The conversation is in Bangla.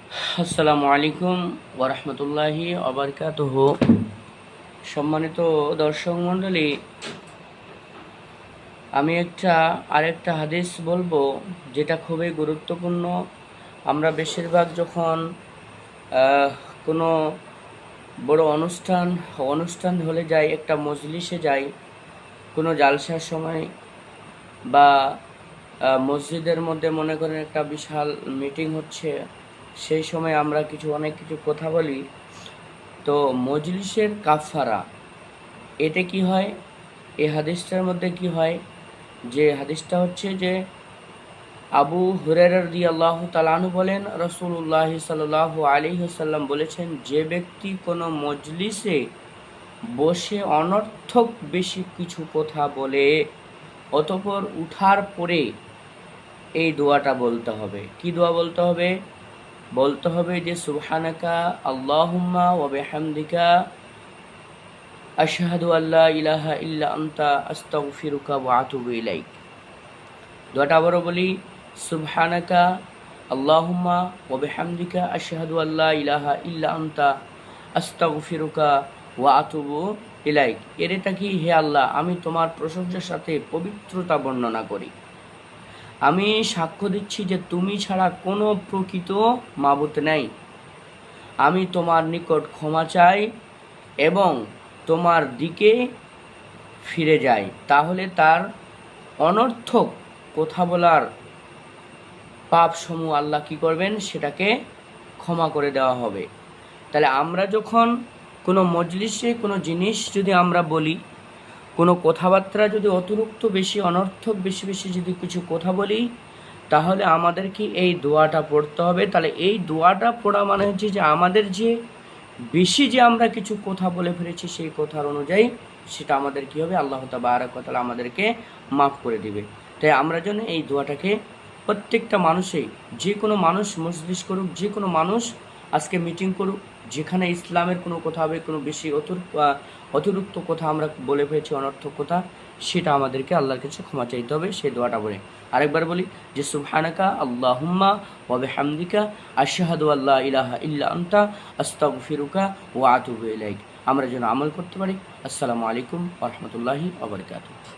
আসসালামু আলাইকুম ওরহমতুল্লাহি ওবরকাতুহ। সম্মানিত দর্শক মণ্ডলী, আমি আরেকটা হাদিস বলবো যেটা খুবই গুরুত্বপূর্ণ। আমরা বেশিরভাগ যখন কোনো বড় অনুষ্ঠান হলে যাই, একটা মজলিসে যাই, কোনো জালসার সময় বা মসজিদের মধ্যে মনে করেন একটা বিশাল মিটিং হচ্ছে, সেই সময় আমরা অনেক কিছু কথা বলি। তো মজলিসের কাফারা, এতে কি হয়, এই হাদিসটার মধ্যে কি হয়, যে হাদিসটা হচ্ছে যে আবু হুরায়রা রাদিয়াল্লাহু তাআলা আনহু বলেন, রাসূলুল্লাহ সাল্লাল্লাহু আলাইহি ওয়াসাল্লাম বলেছেন, যে ব্যক্তি কোনো মজলিসে বসে অনর্থক বেশি কিছু কথা বলে অতঃপর উঠার পরে এই দোয়াটা বলতে হবে। কি দোয়া বলতে হবে? বলতে হবে যে সুবহানাকা আল্লাহুম্মা ওয়া বিহামদিকা আশহাদু আল্লা ইলাহা ইল্লা আনতা আস্তাগফিরুকা ওয়া আতুবু ইলাইক। দোয়াটা আবারও বলি, সুবহানাকা আল্লাহুম্মা ওয়া বিহামদিকা আশহাদু আল্লা ইলাহা ইল্লা আনতা আস্তাগফিরুকা ওয়া আতুবু ইলাইক। এর এটা কি? হে আল্লাহ, আমি তোমার প্রশংসার সাথে পবিত্রতা বর্ণনা করি। আমি সাক্ষ্য দিচ্ছি যে তুমি ছাড়া কোনো প্রকৃত মাবুদ নেই। আমি তোমার নিকট ক্ষমা চাই এবং তোমার দিকে ফিরে যাই। তাহলে তার অনর্থক কথা বলার পাপসমূহ আল্লাহ কি করবেন? সেটাকে ক্ষমা করে দেওয়া হবে। তাহলে আমরা যখন কোনো মজলিসে কোনো জিনিস যদি আমরা বলি, কোনো কথাবার্তা যদি অতিরিক্ত বেশি অনর্থক বেশি যদি কিছু কথা বলি, তাহলে আমাদেরকে এই দোয়াটা পড়তে হবে। তাহলে এই দোয়াটা পড়া মানে হচ্ছে যে আমাদের যে বেশি যে আমরা কিছু কথা বলে ফেলেছি, সেই কথার অনুযায়ী সেটা আমাদের কী হবে? আল্লাহ তাবারক ওয়া তাআলা আমাদেরকে মাফ করে দিবে। তাই আমরা যেন এই দোয়াটাকে প্রত্যেকটা মানুষেই, যে কোনো মানুষ মজলিস করুক, যে কোনো মানুষ আজকে মিটিং করুক, যেখানে ইসলামের কোনো কথা হবে, কোনো বেশি অতিরিক্ত কথা আমরা বলে ফেলেছি, অনর্থক কথা, সেটা আমাদেরকে আল্লাহর কাছে ক্ষমা চাইতে হবে সেই দোয়াটা বলে। আরেকবার বলি যে সুবহানাকা আল্লাহুম্মা ওয়া বিহামদিকা আশহাদু আল্লা ইলাহা ইল্লা আনতা আস্তাগফিরুকা ওয়া আতুবু ইলাইক। আমরা যেন আমল করতে পারি। আসসালামু আলাইকুম ওয়া রাহমাতুল্লাহি ওয়া বারাকাতুহু।